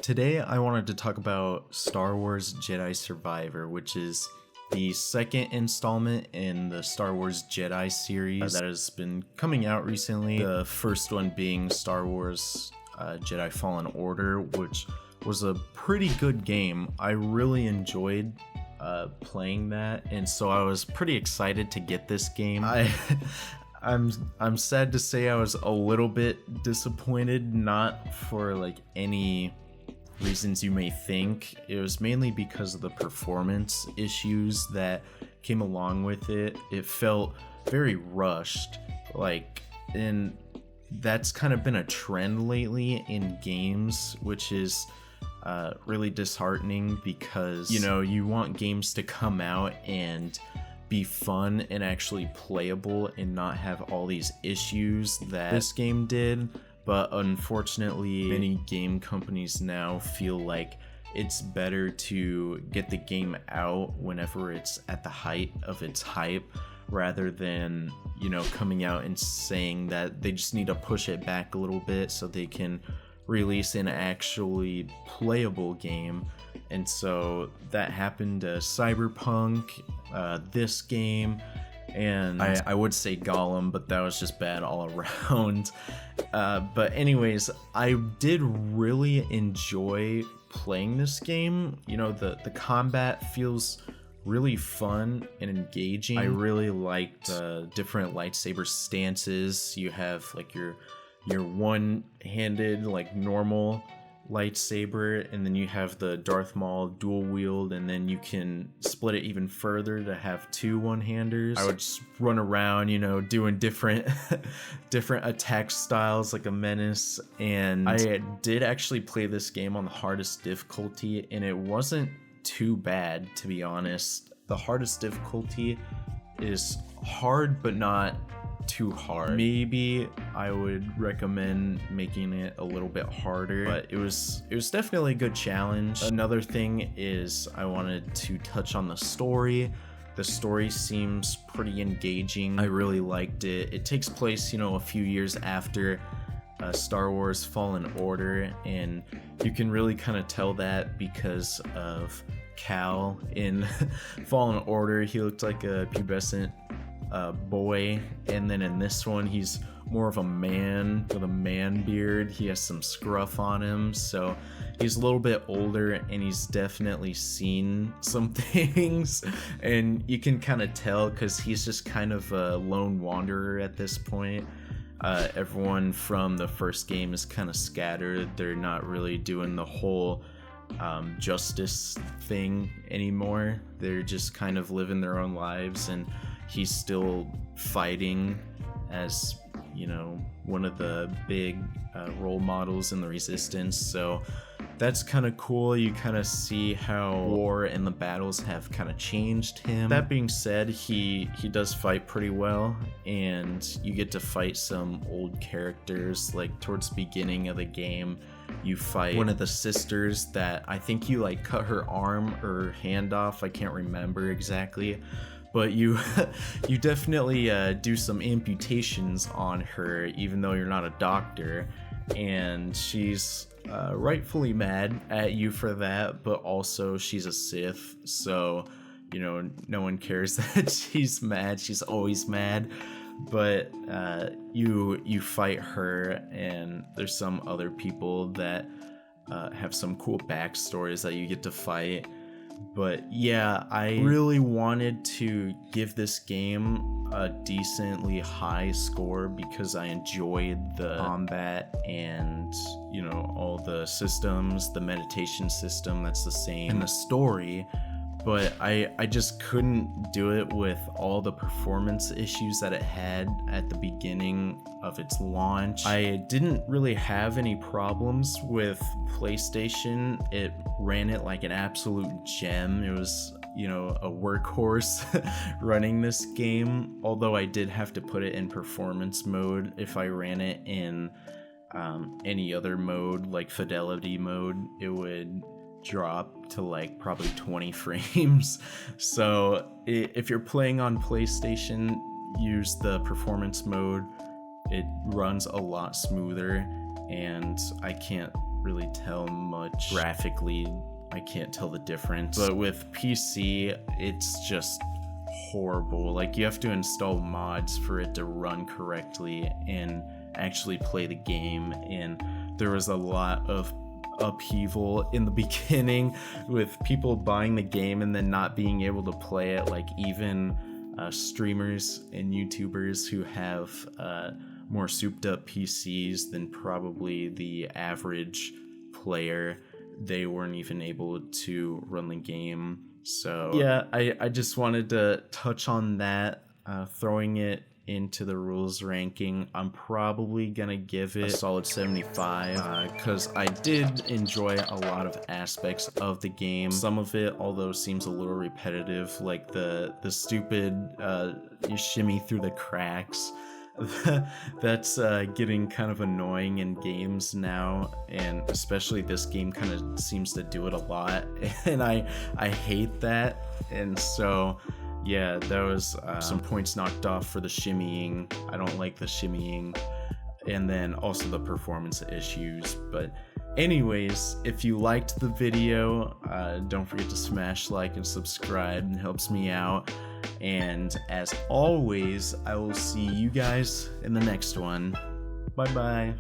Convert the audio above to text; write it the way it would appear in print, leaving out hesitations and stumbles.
Today I wanted to talk about Star Wars Jedi Survivor, which is the second installment in the Star Wars Jedi series that has been coming out recently. The first one being Star Wars Jedi Fallen Order, which was a pretty good game. I really enjoyed playing that, and so I was pretty excited to get this game. I'm sad to say I was a little bit disappointed, not for like any reasons you may think. It was mainly because of the performance issues that came along with it. It felt very rushed, and that's kind of been a trend lately in games, which is really disheartening because, you know, you want games to come out and be fun and actually playable and not have all these issues that this game did. But unfortunately, many game companies now feel like it's better to get the game out whenever it's at the height of its hype, rather than, you know, coming out and saying that they just need to push it back a little bit so they can release an actually playable game. And so that happened to Cyberpunk, this game, and I would say Gollum, but that was just bad all around. But anyways, I did really enjoy playing this game. You know, the combat feels really fun and engaging. I really liked the different lightsaber stances. You have like your one-handed, like normal lightsaber, and then you have the Darth Maul dual wield, and then you can split it even further to have two one-handers. I would just run around, you know, doing different attack styles like a menace. And I did actually play this game on the hardest difficulty, and it wasn't too bad, to be honest. The hardest difficulty is hard, but not too hard. Maybe I would recommend making it a little bit harder, but it was definitely a good challenge. Another thing is I wanted to touch on the story. The story seems pretty engaging. I really liked it. It takes place, you know, a few years after Star Wars Fallen Order, and you can really kind of tell that because of Cal in Fallen Order. He looked like a pubescent boy, and then in this one he's more of a man with a man beard. He has some scruff on him, so he's a little bit older, and he's definitely seen some things, and you can kind of tell because he's just kind of a lone wanderer at this point. Everyone from the first game is kind of scattered. They're not really doing the whole justice thing anymore. They're just kind of living their own lives, and he's still fighting as, you know, one of the big role models in the Resistance. So that's kind of cool. You kind of see how war and the battles have kind of changed him. That being said, he does fight pretty well, and you get to fight some old characters. Like towards the beginning of the game, you fight one of the sisters that I think you like cut her arm or hand off. I can't remember exactly. But you definitely do some amputations on her, even though you're not a doctor, and she's rightfully mad at you for that. But also she's a Sith, so, you know, no one cares that she's mad. She's always mad. But you fight her, and there's some other people that have some cool backstories that you get to fight. But yeah, I really wanted to give this game a decently high score because I enjoyed the combat and, you know, all the systems, the meditation system that's the same, and the story. But I just couldn't do it with all the performance issues that it had at the beginning of its launch. I didn't really have any problems with PlayStation. It ran it like an absolute gem. It was, you know, a workhorse running this game, although I did have to put it in performance mode. If I ran it in any other mode, like fidelity mode, it would drop to like probably 20 frames. So if you're playing on PlayStation, use the performance mode. It runs a lot smoother, and I can't really tell much graphically. I can't tell the difference. But with PC, it's just horrible. Like, you have to install mods for it to run correctly and actually play the game, and there was a lot of upheaval in the beginning with people buying the game and then not being able to play it. Like, even streamers and YouTubers who have more souped up PCs than probably the average player, they weren't even able to run the game. So yeah, I just wanted to touch on that. Throwing it into the rules ranking, I'm probably gonna give it a solid 75 because I did enjoy a lot of aspects of the game. Some of it, although, seems a little repetitive, like the stupid you shimmy through the cracks. That's getting kind of annoying in games now, and especially this game kind of seems to do it a lot, and I hate that. And so yeah, that was some points knocked off for the shimmying. I don't like the shimmying, and then also the performance issues. But anyways, if you liked the video, don't forget to smash like and subscribe. It helps me out. And as always, I will see you guys in the next one. Bye bye.